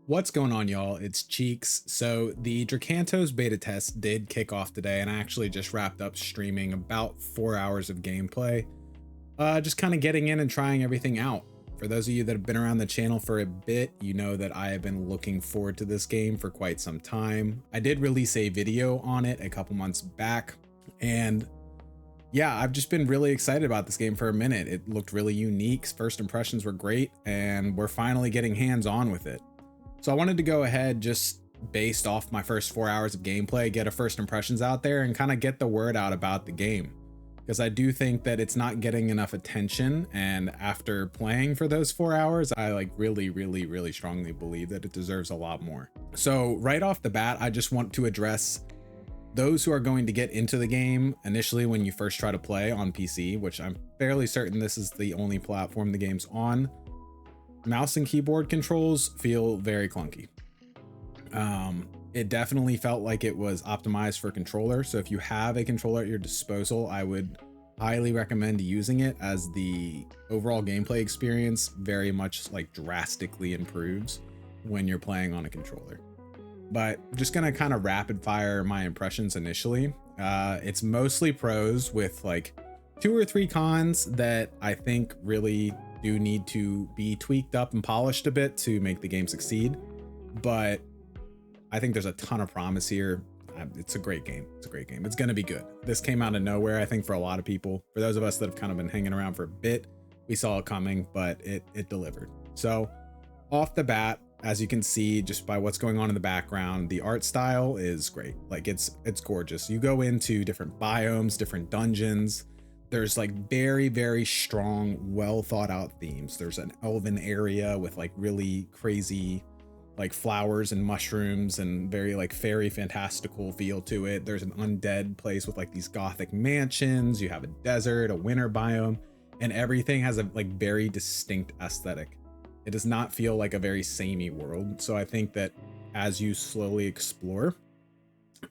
What's going on, y'all? It's Cheeks. So the Drakantos beta test did kick off today, and I actually just wrapped up streaming about 4 hours of gameplay. Just kind of getting in and trying everything out. For those of you that have been around the channel for a bit, you know that I have been looking forward to this game for quite some time. I did release a video on it a couple months back, and yeah, I've just been really excited about this game for a minute. It looked really unique. First impressions were great, and we're finally getting hands-on with it. So I wanted to go ahead, just based off my first 4 hours of gameplay, get a first impressions out there and kind of get the word out about the game. Because I do think that it's not getting enough attention, and after playing for those 4 hours, I really strongly believe that it deserves a lot more. So right off the bat, I just want to address those who are going to get into the game initially when you first try to play on PC, which I'm fairly certain this is the only platform the game's on. Mouse and keyboard controls feel very clunky. It definitely felt like it was optimized for controller. So if you have a controller at your disposal, I would highly recommend using it, as the overall gameplay experience very much like drastically improves when you're playing on a controller. But just gonna kind of rapid fire my impressions initially. It's mostly pros with like 2 or 3 cons that I think really do need to be tweaked up and polished a bit to make the game succeed. But I think there's a ton of promise here. It's a great game. It's a great game. It's going to be good. This came out of nowhere, I think, for a lot of people. For those of us that have kind of been hanging around for a bit, we saw it coming, but it delivered. So off the bat, as you can see just by what's going on in the background, the art style is great. Like it's gorgeous. You go into different biomes, different dungeons. There's like very strong, well thought out themes. There's an elven area with like really crazy like flowers and mushrooms and very like fairy fantastical feel to it. There's an undead place with like these gothic mansions. You have a desert, a winter biome, and everything has a like very distinct aesthetic. It does not feel like a very samey world. So I think that as you slowly explore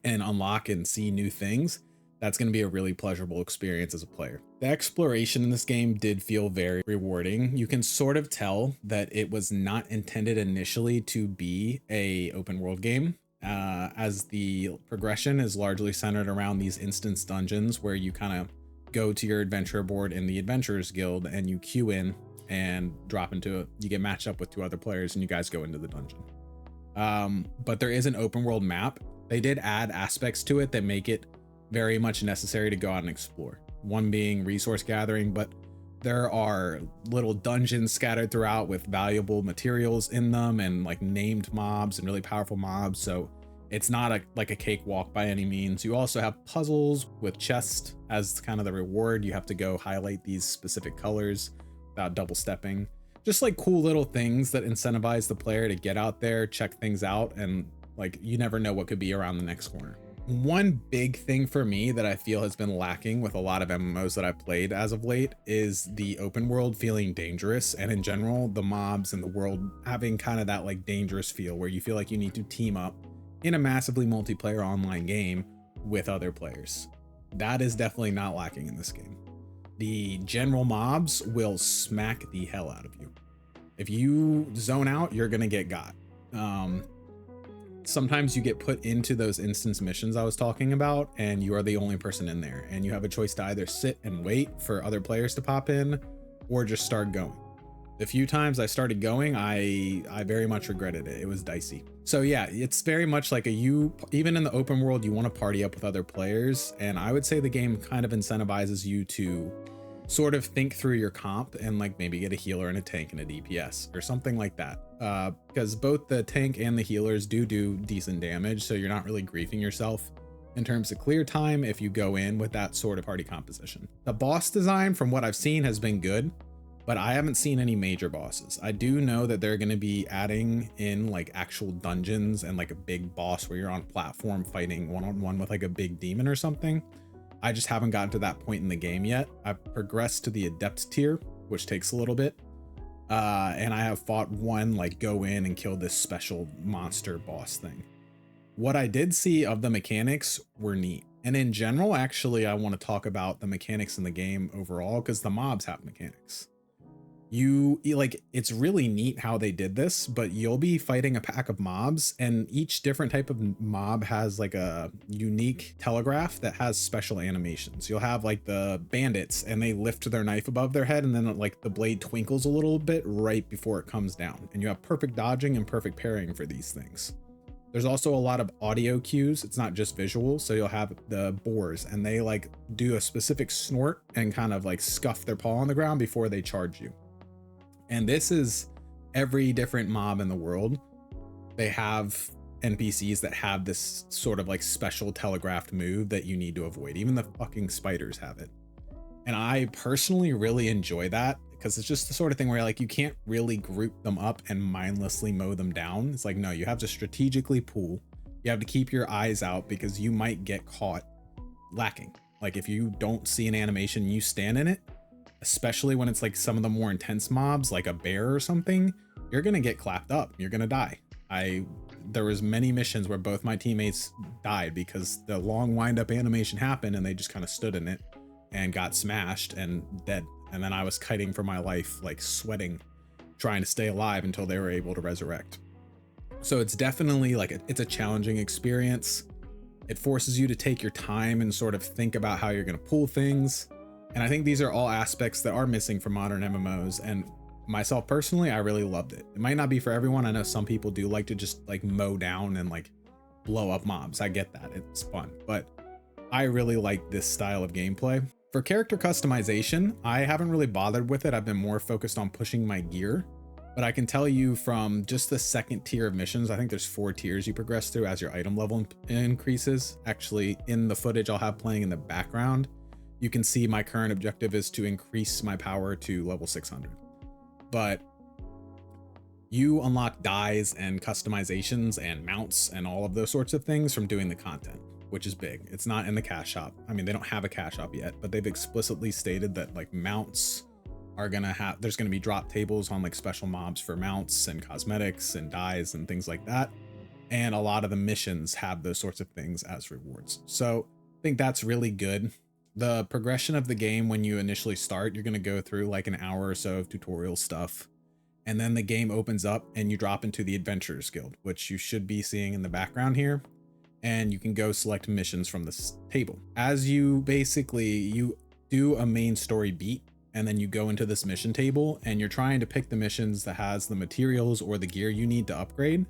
and unlock and see new things, that's going to be a really pleasurable experience as a player. The exploration in this game did feel very rewarding. You can sort of tell that it was not intended initially to be a open world game, as the progression is largely centered around these instance dungeons where you kind of go to your adventure board in the Adventurers Guild and you queue in and drop into it. You get matched up with 2 other players and you guys go into the dungeon. But there is an open world map. They did add aspects to it that make it very much necessary to go out and explore. One being resource gathering, but there are little dungeons scattered throughout with valuable materials in them and like named mobs and really powerful mobs. So it's not like a cakewalk by any means. You also have puzzles with chests as kind of the reward. You have to go highlight these specific colors without double stepping. Just like cool little things that incentivize the player to get out there, check things out, and like you never know what could be around the next corner. One big thing for me that I feel has been lacking with a lot of MMOs that I've played as of late is the open world feeling dangerous, and in general, the mobs and the world having kind of that like dangerous feel where you feel like you need to team up in a massively multiplayer online game with other players. That is definitely not lacking in this game. The general mobs will smack the hell out of you. If you zone out, you're gonna get got. Sometimes you get put into those instance missions I was talking about, and you are the only person in there, and you have a choice to either sit and wait for other players to pop in or just start going. The few times I started going, I very much regretted it. It was dicey. So yeah, it's very much like even in the open world, you want to party up with other players, and I would say the game kind of incentivizes you to sort of think through your comp and like maybe get a healer and a tank and a DPS or something like that, because both the tank and the healers do decent damage, so you're not really griefing yourself in terms of clear time if you go in with that sort of party composition. The boss design, from what I've seen, has been good, but I haven't seen any major bosses. I do know that they're going to be adding in like actual dungeons and like a big boss where you're on a platform fighting one-on-one with like a big demon or something. I just haven't gotten to that point in the game yet. I've progressed to the adept tier, which takes a little bit. And I have fought one like go in and kill this special monster boss thing. What I did see of the mechanics were neat. And in general, actually, I want to talk about the mechanics in the game overall, because the mobs have mechanics. like, it's really neat how they did this, but you'll be fighting a pack of mobs, and each different type of mob has like a unique telegraph that has special animations. You'll have like the bandits, and they lift their knife above their head, and then like the blade twinkles a little bit right before it comes down, and you have perfect dodging and perfect parrying for these things. There's also a lot of audio cues. It's not just visual. So you'll have the boars, and they like do a specific snort and kind of like scuff their paw on the ground before they charge you. And this is every different mob in the world. They have NPCs that have this sort of like special telegraphed move that you need to avoid. Even the fucking spiders have it. And I personally really enjoy that, because it's just the sort of thing where like you can't really group them up and mindlessly mow them down. It's like, no, you have to strategically pull. You have to keep your eyes out, because you might get caught lacking. Like if you don't see an animation, you stand in it, especially when it's like some of the more intense mobs like a bear or something, you're gonna get clapped up, you're gonna die. There was many missions where both my teammates died because the long wind up animation happened and they just kind of stood in it and got smashed and dead. And then I was kiting for my life, like sweating, trying to stay alive until they were able to resurrect. So it's definitely like it's a challenging experience. It forces you to take your time and sort of think about how you're going to pull things. And I think these are all aspects that are missing from modern MMOs. And myself personally, I really loved it. It might not be for everyone. I know some people do like to just like mow down and like blow up mobs. I get that. It's fun. But I really like this style of gameplay. For character customization, I haven't really bothered with it. I've been more focused on pushing my gear. But I can tell you from just the second tier of missions, I think there's 4 tiers you progress through as your item level increases. Actually, in the footage I'll have playing in the background, you can see my current objective is to increase my power to level 600. But you unlock dyes and customizations and mounts and all of those sorts of things from doing the content, which is big. It's not in the cash shop. I mean, they don't have a cash shop yet, but they've explicitly stated that like mounts are gonna have, there's gonna be drop tables on like special mobs for mounts and cosmetics and dyes and things like that. And a lot of the missions have those sorts of things as rewards. So I think that's really good. The progression of the game, when you initially start, you're gonna go through like an hour or so of tutorial stuff. And then the game opens up and you drop into the Adventurers Guild, which you should be seeing in the background here. And you can go select missions from this table. As you do a main story beat, and then you go into this mission table and you're trying to pick the missions that has the materials or the gear you need to upgrade,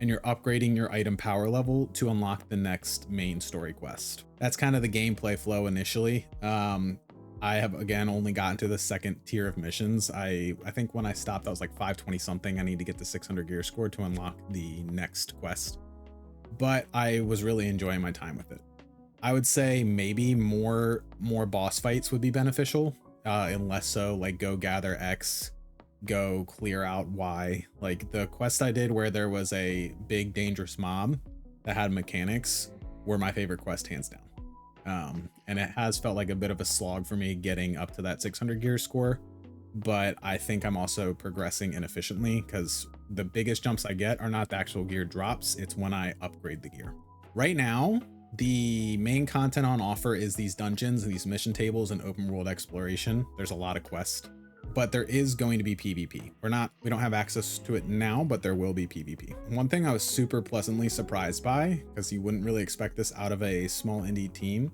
and you're upgrading your item power level to unlock the next main story quest. That's kind of the gameplay flow initially. I have again only gotten to the second tier of missions. I think when I stopped I was like 520 something. I need to get the 600 gear score to unlock the next quest, but I was really enjoying my time with it. I would say maybe more boss fights would be beneficial, and less so like go gather X, go clear out Y. Like the quest I did where there was a big dangerous mob that had mechanics were my favorite quest hands down. And it has felt like a bit of a slog for me getting up to that 600 gear score, but I think I'm also progressing inefficiently because the biggest jumps I get are not the actual gear drops, it's when I upgrade the gear. Right now, the main content on offer is these dungeons and these mission tables and open world exploration. There's a lot of quests, but there is going to be PvP. We don't have access to it now, but there will be PvP. One thing I was super pleasantly surprised by, because you wouldn't really expect this out of a small indie team,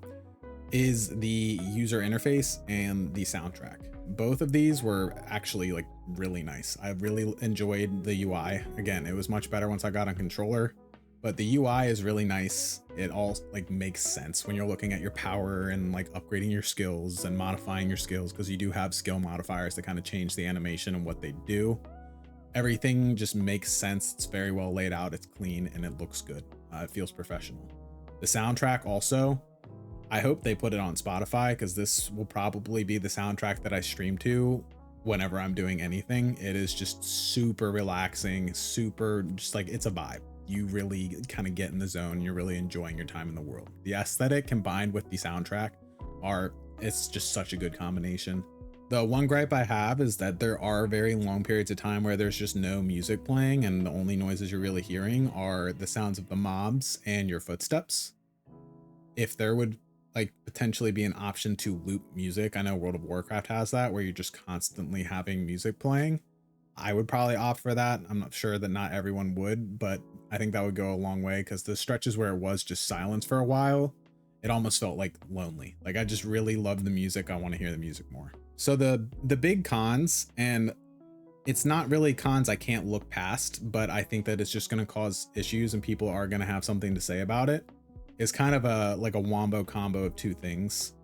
is the user interface and the soundtrack. Both of these were actually like really nice. I really enjoyed the UI. Again, it was much better once I got on controller, but the UI is really nice. It all like makes sense when you're looking at your power and like upgrading your skills and modifying your skills, because you do have skill modifiers that kind of change the animation and what they do. Everything just makes sense. It's very well laid out, it's clean, and it looks good. It feels professional. The soundtrack also, I hope they put it on Spotify, because this will probably be the soundtrack that I stream to whenever I'm doing anything. It is just super relaxing, super just like, it's a vibe. You really kind of get in the zone. You're really enjoying your time in the world. The aesthetic combined with the soundtrack it's just such a good combination. The one gripe I have is that there are very long periods of time where there's just no music playing, and the only noises you're really hearing are the sounds of the mobs and your footsteps. If there would like potentially be an option to loop music. I know World of Warcraft has that where you're just constantly having music playing. I would probably opt for that. I'm not sure that not everyone would, but I think that would go a long way because the stretches where it was just silence for a while, it almost felt like lonely. Like I just really love the music. I want to hear the music more. So the big cons, and it's not really cons I can't look past, but I think that it's just going to cause issues and people are going to have something to say about it, is kind of a like a wombo combo of two things.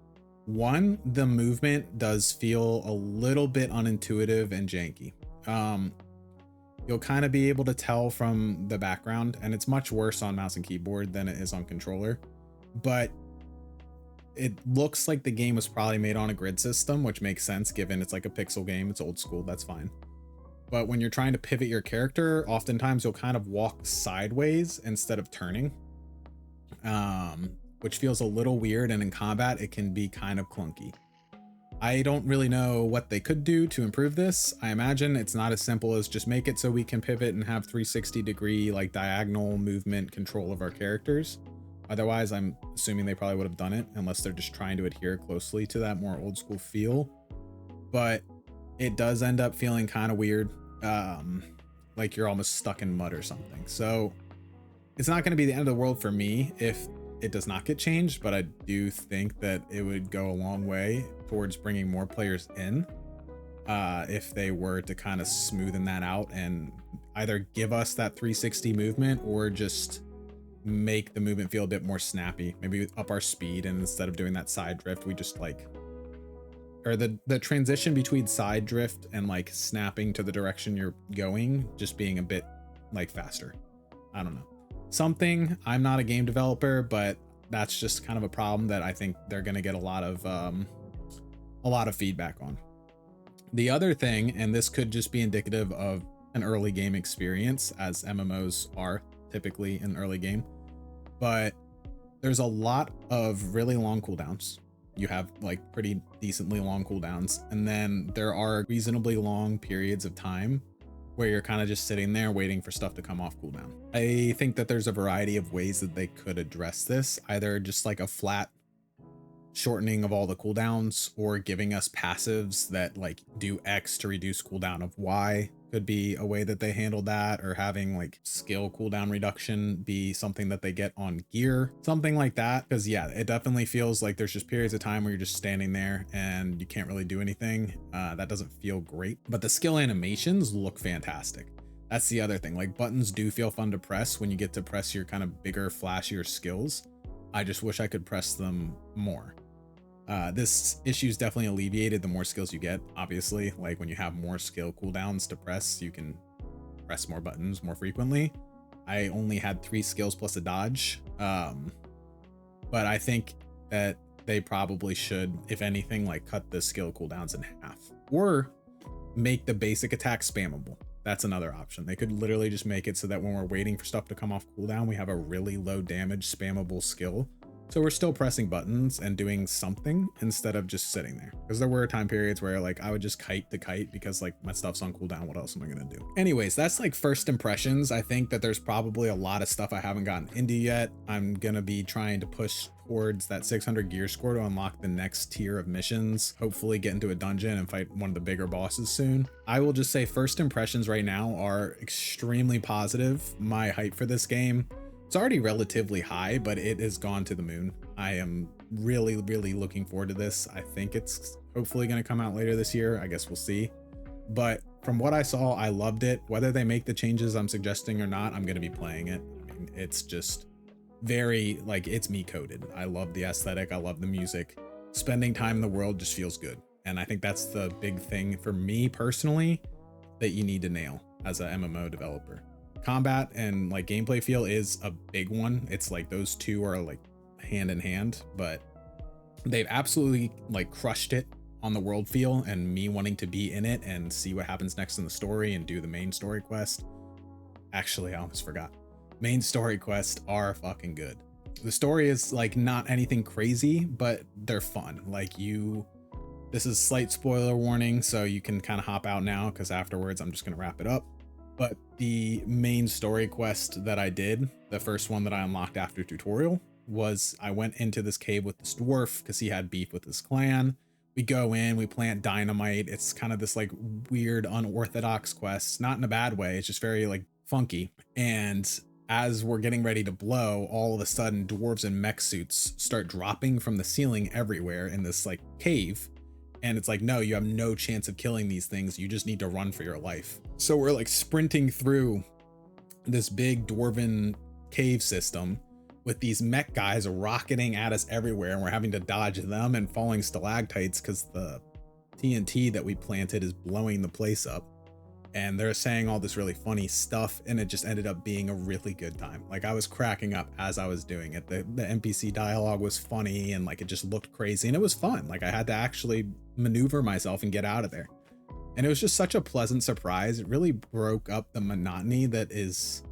One, the movement does feel a little bit unintuitive and janky. You'll kind of be able to tell from the background, and it's much worse on mouse and keyboard than it is on controller, but it looks like the game was probably made on a grid system, which makes sense given it's like a pixel game. It's old school, that's fine. But when you're trying to pivot your character, oftentimes you'll kind of walk sideways instead of turning, which feels a little weird, and in combat it can be kind of clunky. I don't really know what they could do to improve this. I imagine it's not as simple as just make it so we can pivot and have 360-degree like diagonal movement control of our characters. Otherwise, I'm assuming they probably would have done it, unless they're just trying to adhere closely to that more old school feel. But it does end up feeling kind of weird, like you're almost stuck in mud or something. So it's not going to be the end of the world for me if it does not get changed, but I do think that it would go a long way towards bringing more players in if they were to kind of smoothen that out and either give us that 360 movement or just make the movement feel a bit more snappy, maybe up our speed, and instead of doing that side drift, we just like, or the transition between side drift and like snapping to the direction you're going just being a bit like faster. I don't know. Something. I'm not a game developer, but that's just kind of a problem that I think they're going to get a lot of feedback on. The other thing, and this could just be indicative of an early game experience, as MMOs are typically an early game, but there's a lot of really long cooldowns. You have like pretty decently long cooldowns, and then there are reasonably long periods of time where you're kind of just sitting there waiting for stuff to come off cooldown. I think that there's a variety of ways that they could address this, either just like a flat shortening of all the cooldowns, or giving us passives that like do X to reduce cooldown of Y could be a way that they handle that, or having like skill cooldown reduction be something that they get on gear, something like that. Because yeah, it definitely feels like there's just periods of time where you're just standing there and you can't really do anything. That doesn't feel great, but the skill animations look fantastic. That's the other thing. Like buttons do feel fun to press when you get to press your kind of bigger, flashier skills. I just wish I could press them more. This issue is definitely alleviated the more skills you get, obviously. Like when you have more skill cooldowns to press, you can press more buttons more frequently. I only had 3 skills plus a dodge, but I think that they probably should, if anything, like cut the skill cooldowns in half, or make the basic attack spammable. That's another option. They could literally just make it so that when we're waiting for stuff to come off cooldown, we have a really low damage spammable skill. So we're still pressing buttons and doing something instead of just sitting there. Because there were time periods where like I would just kite the kite because like my stuff's on cooldown. What else am I gonna do? Anyways, that's like first impressions. I think that there's probably a lot of stuff I haven't gotten into yet. I'm gonna be trying to push towards that 600 gear score to unlock the next tier of missions. Hopefully get into a dungeon and fight one of the bigger bosses soon. I will just say first impressions right now are extremely positive. My hype for this game, it's already relatively high, but it has gone to the moon. I am really, really looking forward to this. I think it's hopefully going to come out later this year. I guess we'll see. But from what I saw, I loved it. Whether they make the changes I'm suggesting or not, I'm going to be playing it. I mean, it's just very, like, it's me coded. I love the aesthetic. I love the music. Spending time in the world just feels good. And I think that's the big thing for me personally that you need to nail as a MMO developer. Combat and like gameplay feel is a big one. It's like those two are like hand in hand, but they've absolutely like crushed it on the world feel and me wanting to be in it and see what happens next in the story and do the main story quest. Actually, I almost forgot. Main story quests are fucking good. The story is like not anything crazy, but they're fun. Like this is slight spoiler warning, so you can kind of hop out now because afterwards I'm just going to wrap it up. But the main story quest that I did, the first one that I unlocked after tutorial, was I went into this cave with this dwarf because he had beef with his clan. We go in, we plant dynamite. It's kind of this like weird, unorthodox quest, not in a bad way. It's just very like funky. And as we're getting ready to blow, all of a sudden dwarves in mech suits start dropping from the ceiling everywhere in this like cave. And it's like, no, you have no chance of killing these things. You just need to run for your life. So we're like sprinting through this big dwarven cave system with these mech guys rocketing at us everywhere, and we're having to dodge them and falling stalactites because the TNT that we planted is blowing the place up. And they're saying all this really funny stuff, and it just ended up being a really good time. Like, I was cracking up as I was doing it. The NPC dialogue was funny, and like it just looked crazy, and it was fun. Like, I had to actually maneuver myself and get out of there. And it was just such a pleasant surprise. It really broke up the monotony that is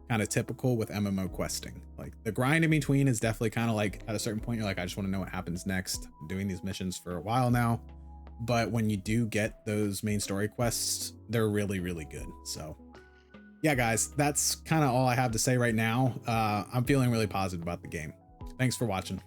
kind of typical with MMO questing. Like, the grind in between is definitely kind of like, at a certain point, you're like, I just want to know what happens next. I'm doing these missions for a while now. But when you do get those main story quests, they're really, really good. So yeah, guys, that's kind of all I have to say right now. I'm feeling really positive about the game. Thanks for watching.